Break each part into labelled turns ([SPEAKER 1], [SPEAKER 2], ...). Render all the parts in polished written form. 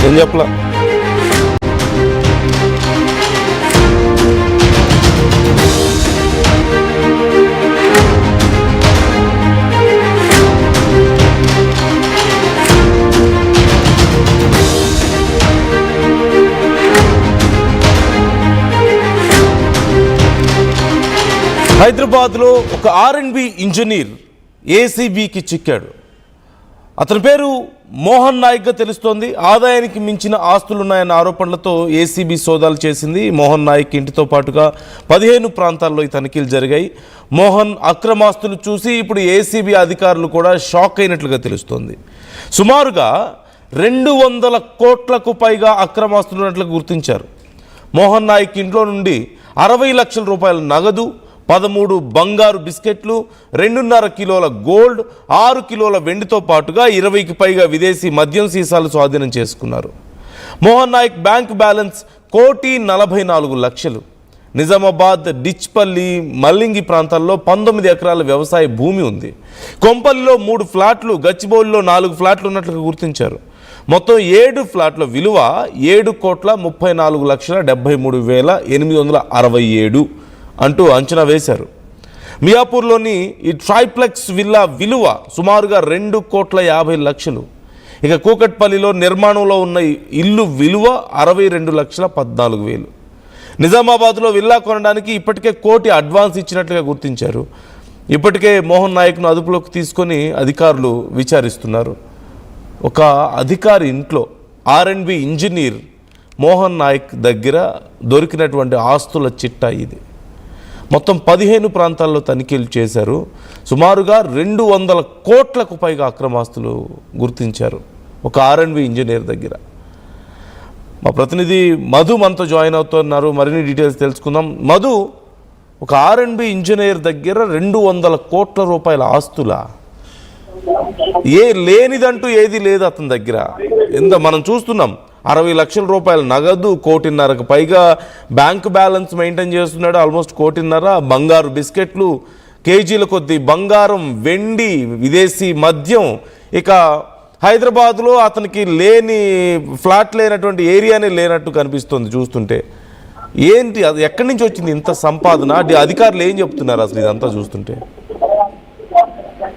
[SPEAKER 1] ఏం చెప్పలా. హైదరాబాద్లో ఒక R&B ఇంజనీర్ ఏసీబీకి చిక్కాడు. అతని పేరు మోహన్ నాయక్గా తెలుస్తోంది. ఆదాయానికి మించిన ఆస్తులున్నాయన్న ఆరోపణలతో ఏసీబీ సోదాలు చేసింది. మోహన్ నాయక్ ఇంటితో పాటుగా 15 ప్రాంతాల్లో ఈ తనిఖీలు జరిగాయి. మోహన్ అక్రమాస్తులు చూసి ఇప్పుడు ఏసీబీ అధికారులు కూడా షాక్ అయినట్లుగా తెలుస్తోంది. సుమారుగా 200 కోట్లకు పైగా అక్రమాస్తులు ఉన్నట్లుగా గుర్తించారు. మోహన్ నాయక్ ఇంట్లో నుండి 60 లక్షల రూపాయల నగదు, 13 బంగారు బిస్కెట్లు, 2.5 కిలోల గోల్డ్, 6 కిలోల వెండితో పాటుగా 20కి పైగా విదేశీ మద్యం సీసాలు స్వాధీనం చేసుకున్నారు. Mohan Nayak bank balance 1,44,00,000. నిజామాబాద్, డిచ్పల్లి, మల్లింగి ప్రాంతాల్లో 19 ఎకరాల వ్యవసాయ భూమి ఉంది. కొంపల్లిలో 3 ఫ్లాట్లు, గచ్చిబౌలిలో 4 ఫ్లాట్లు ఉన్నట్లుగా గుర్తించారు. మొత్తం 7 ఫ్లాట్ల విలువ 7,34,73,867 అంటూ అంచనా వేశారు. మియాపూర్లోని ఈ ట్రైప్లెక్స్ విల్లా విలువ సుమారుగా 2,50,00,000. ఇక కూకట్పల్లిలో నిర్మాణంలో ఉన్న ఇల్లు విలువ 62,14,000. నిజామాబాద్లో విల్లా కొనడానికి ఇప్పటికే 1 కోటి అడ్వాన్స్ ఇచ్చినట్లుగా గుర్తించారు. ఇప్పటికే మోహన్ నాయక్ను అదుపులోకి తీసుకొని అధికారులు విచారిస్తున్నారు. ఒక అధికారి ఇంట్లో R&B ఇంజనీర్ మోహన్ నాయక్ దగ్గర దొరికినటువంటి ఆస్తుల చిట్టా ఇది. మొత్తం 15 ప్రాంతాల్లో తనిఖీలు చేశారు. సుమారుగా 200 కోట్లకు పైగా అక్రమాస్తులు గుర్తించారు ఒక R&B ఇంజనీర్ దగ్గర. మా ప్రతినిధి మధు మనతో జాయిన్ అవుతున్నారు. మరిన్ని డీటెయిల్స్ తెలుసుకుందాం. మధు, ఒక R&B ఇంజనీర్ దగ్గర 200 కోట్ల రూపాయల ఆస్తులా? లేనిదంటూ ఏది లేదు అతని దగ్గర. మనం చూస్తున్నాం 60 లక్షల రూపాయల నగదు, 1.5 కోటికి పైగా బ్యాంక్ బ్యాలెన్స్ మెయింటైన్ చేస్తున్నాడు. ఆల్మోస్ట్ 1.5 కోటి. బంగారు బిస్కెట్లు, కేజీల కొద్దీ బంగారం, వెండి, విదేశీ మద్యం. ఇక హైదరాబాద్లో అతనికి లేని ఫ్లాట్ లేనటువంటి ఏరియానే లేనట్టు కనిపిస్తుంది చూస్తుంటే. ఏంటి అది, ఎక్కడి నుంచి వచ్చింది ఇంత సంపాదన? అధికారులు ఏం చెప్తున్నారు అసలు ఇదంతా చూస్తుంటే?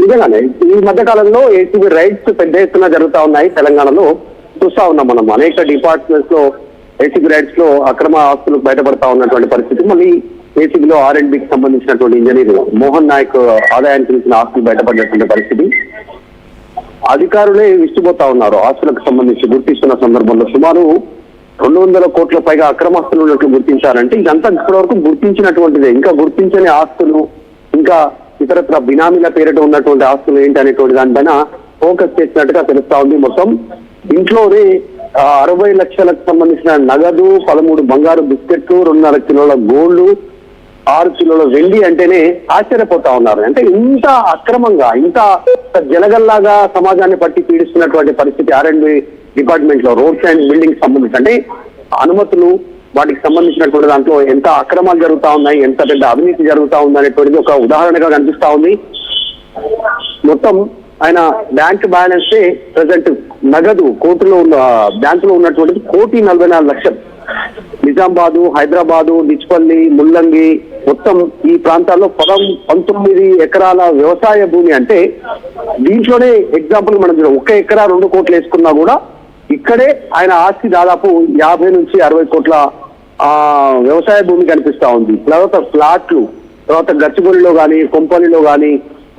[SPEAKER 2] నిజంగానే ఈ మధ్య కాలంలో ఏసీబీ రైడ్స్ పెద్ద ఎత్తున జరుగుతా ఉన్నాయి. తెలంగాణలో చూస్తా ఉన్నాం మనం. అనేక డిపార్ట్మెంట్స్ లో ఏసీబీ రైడ్స్ లో అక్రమ ఆస్తులు బయటపడతా ఉన్నటువంటి పరిస్థితి. మళ్ళీ ఏసీబీలో R&Bకి సంబంధించినటువంటి ఇంజనీర్ మోహన్ నాయక్ ఆదాయానికి మించిన ఆస్తులు బయటపడినటువంటి పరిస్థితి. అధికారులే విస్తుపోతా ఉన్నారు. ఆస్తులకు సంబంధించి గుర్తిస్తున్న సందర్భంలో సుమారు 200 కోట్ల పైగా అక్రమాస్తులు ఉన్నట్లు గుర్తించారంటే ఇదంతా ఇప్పటివరకు గుర్తించినటువంటిదే. ఇంకా గుర్తించని ఆస్తులు, ఇంకా ఇతరత్ర బినామీల పేరిట ఉన్నటువంటి ఆస్తులు ఏంటి అనేటువంటి దానిపైన ఫోకస్ చేసినట్టుగా తెలుస్తా ఉంది. మొత్తం ఇంట్లోనే 60 లక్షలకు సంబంధించిన నగదు, 13 బంగారు బిస్కెట్లు, 2.5 కిలోల గోల్డ్, 6 కిలోల వెండి అంటేనే ఆశ్చర్యపోతా ఉన్నారు. అంటే ఇంత అక్రమంగా, ఇంత జలగల్లాగా సమాజాన్ని పట్టి పీడిస్తున్నటువంటి పరిస్థితి R&B డిపార్ట్మెంట్ లో రోడ్స్ అండ్ బిల్డింగ్స్ సంబంధించి, అంటే అనుమతులు వాటికి సంబంధించినటువంటి దాంట్లో ఎంత అక్రమాలు జరుగుతా ఉన్నాయి, ఎంత పెద్ద అవినీతి జరుగుతా ఉంది అనేటువంటిది ఒక ఉదాహరణగా కనిపిస్తా ఉంది. మొత్తం ఆయన బ్యాంక్ బ్యాలెన్స్ ప్రజెంట్ నగదు కోర్టులో ఉన్న బ్యాంకులో ఉన్నటువంటిది 1,44,00,000. నిజామాబాదు, హైదరాబాదు, డిచ్పల్లి, ముల్లంగి మొత్తం ఈ ప్రాంతాల్లో 19 ఎకరాల వ్యవసాయ భూమి. అంటే దీంట్లోనే ఎగ్జాంపుల్ మనం 1 ఎకరా 2 కోట్లు వేసుకున్నా కూడా ఇక్కడే ఆయన ఆస్తి దాదాపు 50 నుంచి 60 కోట్ల వ్యవసాయ భూమి కనిపిస్తా ఉంది. తర్వాత ఫ్లాట్లు, తర్వాత గచ్చిబౌలిలో కానీ, కొంపల్లిలో కానీ,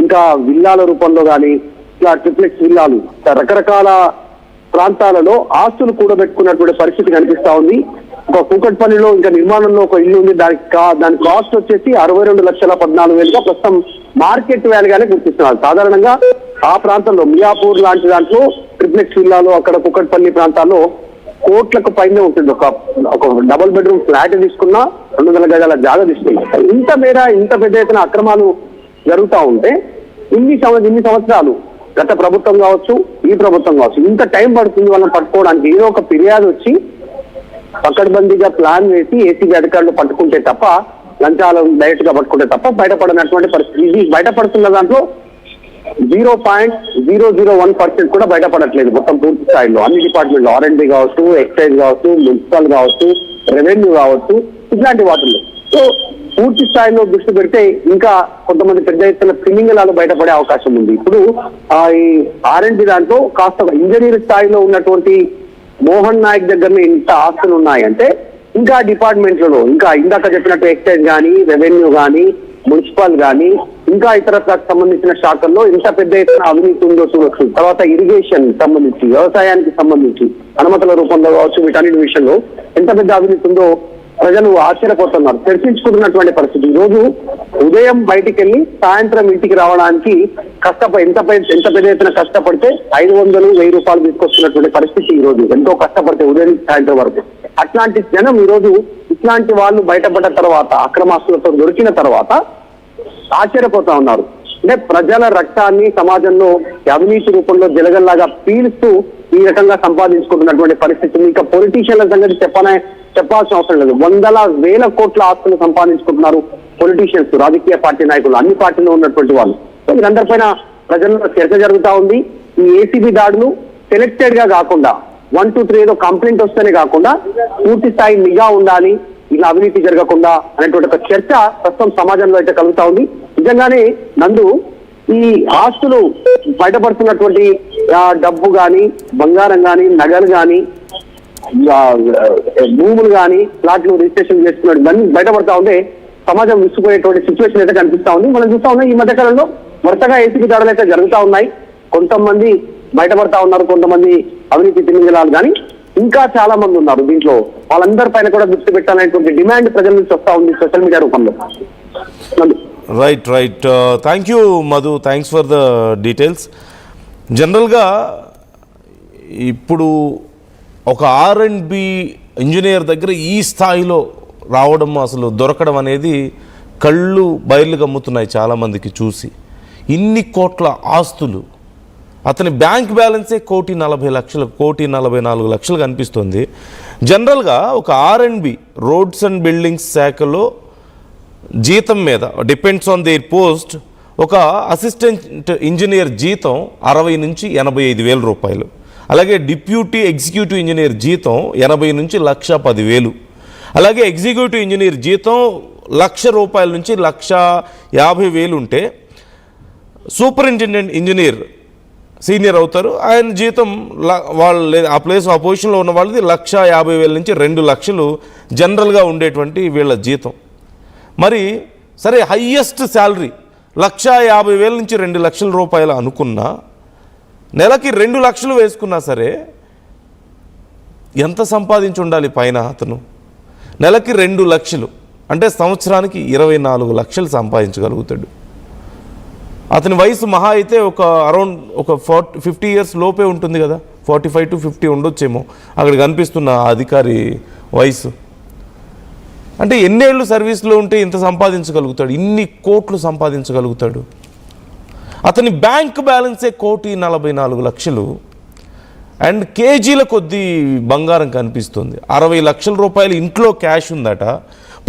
[SPEAKER 2] ఇంకా విల్లాల రూపంలో కానీ, ఇట్లా ట్రిప్లెక్స్ విల్లాలు, రకరకాల ప్రాంతాలలో ఆస్తులు కూడబెట్టుకున్నటువంటి పరిస్థితి కనిపిస్తా ఉంది. ఒక కూకట్పల్లిలో ఇంకా నిర్మాణంలో ఒక ఇల్లు ఉంది. దాని కాస్ట్ వచ్చేసి 62,14,000గా ప్రస్తుతం మార్కెట్ వాల్యూగానే గుర్తిస్తున్నారు. సాధారణంగా ఆ ప్రాంతంలో మియాపూర్ లాంటి దాంట్లో ట్రిప్లెక్స్ విల్లాలు, అక్కడ కూకట్పల్లి ప్రాంతాల్లో కోట్లకు పైనే ఉంటుంది. ఒక డబుల్ బెడ్రూమ్ ఫ్లాట్ తీసుకున్నా 200 గజాల జాగా తీసుకున్నా. ఇంత పెద్ద ఎత్తున అక్రమాలు జరుగుతూ ఉంటే ఇన్ని సంవత్సరాలు గత ప్రభుత్వం కావచ్చు, ఈ ప్రభుత్వం కావచ్చు, ఇంత టైం పడుతుంది వాళ్ళని పట్టుకోవడానికి. ఏదో ఒక ఫిర్యాదు వచ్చి పకడ్బందీగా ప్లాన్ వేసి ఏసీబీ అధికారులు పట్టుకుంటే తప్ప, లంచాలు డైరెక్ట్ గా పట్టుకుంటే తప్ప బయటపడినటువంటి పరిస్థితి. ఇది బయటపడుతున్న దాంట్లో 0.001% కూడా బయటపడట్లేదు మొత్తం పూర్తి స్థాయిలో అన్ని డిపార్ట్మెంట్లు, R&D కావచ్చు, ఎక్సైజ్ కావచ్చు, మున్సిపల్ కావచ్చు, రెవెన్యూ కావచ్చు, ఇట్లాంటి వాటిల్లో. సో పూర్తి స్థాయిలో దృష్టి పెడితే ఇంకా కొంతమంది పెద్ద ఎత్తున క్రిమినలాలు బయటపడే అవకాశం ఉంది. ఇప్పుడు ఈ R&D దాంట్లో కాస్త ఇంజనీర్ స్థాయిలో ఉన్నటువంటి మోహన్ నాయక్ దగ్గరనే ఇంత ఆస్తులు ఉన్నాయంటే ఇంకా డిపార్ట్మెంట్లలో ఇంకా ఇందాక చెప్పినట్టు ఎక్సైజ్ కానీ, రెవెన్యూ కానీ, మున్సిపల్ కానీ, ఇంకా ఇతరత్రకు సంబంధించిన శాఖల్లో ఎంత పెద్ద ఎత్తున అవినీతి ఉందో చూడొచ్చు. తర్వాత ఇరిగేషన్ సంబంధించి, వ్యవసాయానికి సంబంధించి అనుమతుల రూపంలో కావచ్చు, వీటన్నిటి విషయంలో ఎంత పెద్ద అవినీతి ఉందో ప్రజలు ఆశ్చర్యపోతున్నారు, చర్చించుకుంటున్నటువంటి పరిస్థితి. ఈ రోజు ఉదయం బయటికి వెళ్ళి సాయంత్రం ఇంటికి రావడానికి ఎంత పెద్ద ఎత్తున కష్టపడితే 500-1000 రూపాయలు తీసుకొస్తున్నటువంటి పరిస్థితి ఈ రోజు. ఎంతో కష్టపడితే ఉదయం సాయంత్రం వరకు. అట్లాంటి జనం ఈ రోజు ఇట్లాంటి వాళ్ళు బయటపడ్డ తర్వాత, అక్రమాస్తులతో దొరికిన తర్వాత ఆశ్చర్యపోతా ఉన్నారు. అంటే ప్రజల రక్తాన్ని సమాజంలో అవినీతి రూపంలో జలగల్లాగా పీలుస్తూ ఈ రకంగా సంపాదించుకుంటున్నటువంటి పరిస్థితి. ఇంకా పొలిటీషియన్ల సంగతి చెప్పాల్సిన అవసరం లేదు. 100,000 కోట్ల ఆస్తులు సంపాదించుకుంటున్నారు పొలిటీషియన్స్, రాజకీయ పార్టీ నాయకులు, అన్ని పార్టీలో ఉన్నటువంటి వాళ్ళు. సో వీరందరిపైన ప్రజల్లో చర్చ జరుగుతా ఉంది. ఈ ఏసీబీ దాడులు సెలెక్టెడ్ గా కాకుండా 1, 2, 3 ఏదో కంప్లైంట్ వస్తేనే కాకుండా పూర్తి స్థాయి నిఘా ఉండాలి, ఇలా అవినీతి జరగకుండా అనేటువంటి ఒక చర్చ ప్రస్తుతం సమాజంలో అయితే కలుగుతా ఉంది. నిజంగానే నందు ఈ ఆస్తులు బయటపడుతున్నటువంటి డబ్బు కానీ, బంగారం కానీ, నగలు కానీ, భూములు కానీ, ఫ్లాట్లు రిజిస్ట్రేషన్ చేసుకున్నట్టు ఇవన్నీ బయటపడతా ఉంటే సమాజం విసిపోయేటువంటి సిచ్యువేషన్ అయితే కనిపిస్తా ఉంది. మనం చూస్తా ఉన్నాం ఈ మధ్య కాలంలో వరుసగా ఏసీబీ దాడులు అయితే జరుగుతూ ఉన్నాయి. కొంతమంది బయటపడతా ఉన్నారు, కొంతమంది అవినీతి తిమింగలాలు కానీ ఇంకా చాలా మంది ఉన్నారు దీంట్లో. వాళ్ళందరి పైన కూడా దృష్టి పెట్టాలనేటువంటి డిమాండ్ ప్రజల నుంచి వస్తా ఉంది సోషల్ మీడియా రూపంలో.
[SPEAKER 1] Right. Thank you Madhu, thanks for the details. జనరల్గా ఇప్పుడు ఒక R&B ఇంజనీర్ దగ్గర ఈ స్థాయిలో రావడం, అసలు దొరకడం అనేది కళ్ళు బయర్లు గమ్ముతున్నాయి చాలామందికి చూసి. ఇన్ని కోట్ల ఆస్తులు, అతని బ్యాంక్ బ్యాలెన్సే 1,40,00,000, 1,44,00,000 కనిపిస్తుంది. జనరల్గా ఒక R&B రోడ్స్ అండ్ బిల్డింగ్స్ శాఖలో జీతం మీద డిపెండ్స్ ఆన్ దేర్ పోస్ట్ ఒక అసిస్టెంట్ ఇంజనీర్ జీతం 60,000 నుంచి 85,000 రూపాయలు. అలాగే డిప్యూటీ ఎగ్జిక్యూటివ్ ఇంజనీర్ జీతం 80,000 నుంచి 1,10,000. అలాగే ఎగ్జిక్యూటివ్ ఇంజనీర్ జీతం 1,00,000 రూపాయల నుంచి 1,50,000 ఉంటే సూపరింటెండెంట్ ఇంజనీర్ సీనియర్ అవుతారు. ఆయన జీతం వాళ్ళు ఆ ఆ పొజిషన్లో ఉన్న వాళ్ళది 1,50,000 నుంచి 2,00,000 జనరల్గా ఉండేటువంటి వీళ్ళ జీతం. మరి సరే హయ్యెస్ట్ శాలరీ 1,50,000 నుంచి 2,00,000 రూపాయలు అనుకున్నా, నెలకి 2,00,000 వేసుకున్నా సరే ఎంత సంపాదించి ఉండాలి పైన అతను? నెలకి 2,00,000 అంటే సంవత్సరానికి 24 లక్షలు సంపాదించగలుగుతాడు. అతని వయసు మహా అయితే ఒక అరౌండ్ ఒక 50 ఇయర్స్ లోపే ఉంటుంది కదా, 45 to 50 ఉండొచ్చేమో అక్కడ కనిపిస్తున్న అధికారి వయసు. అంటే ఎన్నేళ్ళు సర్వీస్లో ఉంటే ఇంత సంపాదించగలుగుతాడు, ఇన్ని కోట్లు సంపాదించగలుగుతాడు? అతని బ్యాంక్ బ్యాలెన్సే 1,44,00,000 అండ్ కేజీల కొద్దీ బంగారం కనిపిస్తుంది. 60,00,000 రూపాయలు ఇంట్లో క్యాష్ ఉందట,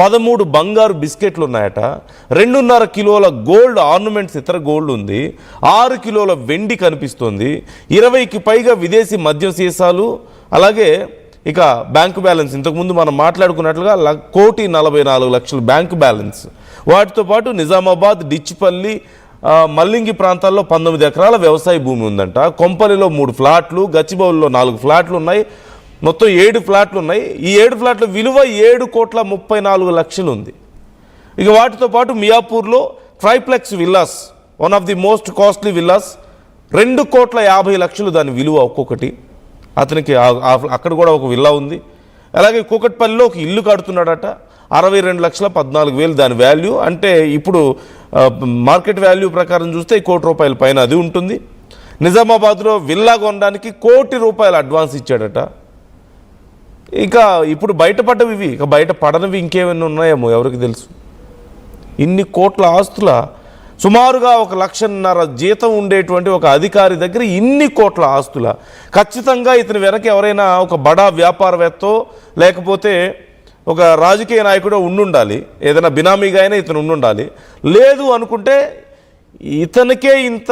[SPEAKER 1] 13 బంగారు బిస్కెట్లు ఉన్నాయట, 2.5 కిలోల గోల్డ్ ఆర్నమెంట్స్ ఇతర గోల్డ్ ఉంది, 6 కిలోల వెండి కనిపిస్తుంది, 20కి పైగా విదేశీ మద్యం సీసాలు, అలాగే ఇక బ్యాంకు బ్యాలెన్స్ ఇంతకుముందు మనం మాట్లాడుకున్నట్లుగా 1,44,00,000 బ్యాంకు బ్యాలెన్స్. వాటితో పాటు నిజామాబాద్, డిచ్చిపల్లి, మల్లింగి ప్రాంతాల్లో 19 ఎకరాల వ్యవసాయ భూమి ఉందంట. కొంపలిలో 3 ఫ్లాట్లు, గచ్చిబౌలిలో 4 ఫ్లాట్లు ఉన్నాయి, మొత్తం 7 ఫ్లాట్లు ఉన్నాయి. ఈ 7 ఫ్లాట్ల విలువ 7,34,00,000 ఉంది. ఇక వాటితో పాటు మియాపూర్లో triplex villas, one of the most costly villas, 2,50,00,000 దాని విలువ ఒక్కొక్కటి. అతనికి అక్కడ కూడా ఒక విల్లా ఉంది. అలాగే కూకట్పల్లిలో ఒక ఇల్లు కడుతున్నాడట, 62,14,000 దాని వాల్యూ. అంటే ఇప్పుడు మార్కెట్ వాల్యూ ప్రకారం చూస్తే 1 కోటి రూపాయల పైన అది ఉంటుంది. నిజామాబాద్లో విల్లా కొనడానికి 1 కోటి రూపాయలు అడ్వాన్స్ ఇచ్చాడట. ఇక ఇప్పుడు బయటపడ్డవి ఇవి, ఇక బయట పడనివి ఇంకేమైనా ఉన్నాయేమో ఎవరికి తెలుసు. ఇన్ని కోట్ల ఆస్తుల, సుమారుగా 1,50,000 జీతం ఉండేటువంటి ఒక అధికారి దగ్గర ఇన్ని కోట్ల ఆస్తుల. ఖచ్చితంగా ఇతని వెనక ఎవరైనా ఒక బడా వ్యాపారవేత్తో లేకపోతే ఒక రాజకీయ నాయకుడు ఉండుండాలి, ఏదైనా బినామీగా అయినా ఇతను ఉండుండాలి. లేదు అనుకుంటే ఇతనికే ఇంత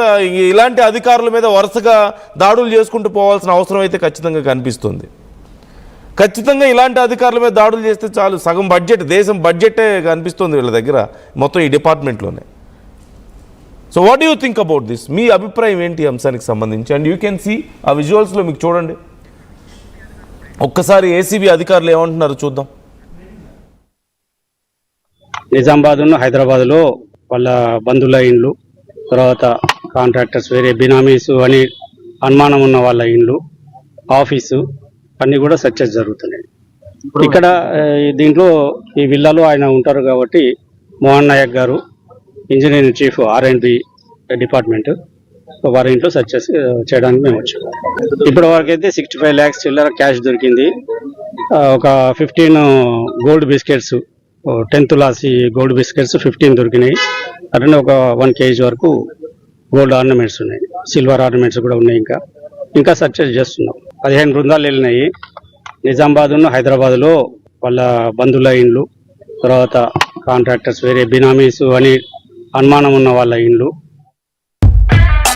[SPEAKER 1] ఇలాంటి అధికారుల మీద వరుసగా దాడులు చేసుకుంటూ పోవాల్సిన అవసరం అయితే ఖచ్చితంగా కనిపిస్తుంది. ఖచ్చితంగా ఇలాంటి అధికారుల మీద దాడులు చేస్తే చాలు, సగం బడ్జెట్, దేశం బడ్జెటే కనిపిస్తుంది వీళ్ళ దగ్గర మొత్తం ఈ డిపార్ట్మెంట్లోనే. So what you think about this? మీ అభిప్రాయం ఏంటి ఈ అంశానికి సంబంధించి? అండ్ యూ కెన్ సీ ఆ విజువల్స్లో మీకు చూడండి, ఒక్కసారి ఏసీబీ అధికారులు ఏమంటున్నారు చూద్దాం.
[SPEAKER 3] నిజామాబాద్ హైదరాబాద్లో వాళ్ళ బంధువుల ఇండ్లు, తర్వాత కాంట్రాక్టర్స్, వేరే బినామీస్ అని అనుమానం ఉన్న వాళ్ళ ఇండ్లు, ఆఫీసు అన్నీ కూడా సర్చెస్ జరుగుతున్నాయి. ఇక్కడ దీంట్లో ఈ విల్లాలో ఆయన ఉంటారు కాబట్టి మోహన్ నాయక్ గారు, ఇంజనీరింగ్ చీఫ్ R&B డిపార్ట్మెంట్, వారి ఇంట్లో సర్చెస్ చేయడానికి మేము వచ్చాము. ఇప్పటి వరకు అయితే 65 lakhs చిల్లర క్యాష్ దొరికింది. ఒక 15 గోల్డ్ బిస్కెట్స్, 10 తులాసి గోల్డ్ బిస్కెట్స్ 15 దొరికినాయి. అట్లనే ఒక 1 kg వరకు గోల్డ్ ఆర్నమెంట్స్ ఉన్నాయి, సిల్వర్ ఆర్నమెంట్స్ కూడా ఉన్నాయి. ఇంకా సర్చెస్ చేస్తున్నాం. 15 బృందాలు వెళ్ళినాయి. నిజామాబాద్ హైదరాబాద్లో వాళ్ళ బంధువుల ఇండ్లు, తర్వాత కాంట్రాక్టర్స్, వేరే బినామీస్ అని అనుమానం ఉన్న వాళ్ళ ఇండ్లు,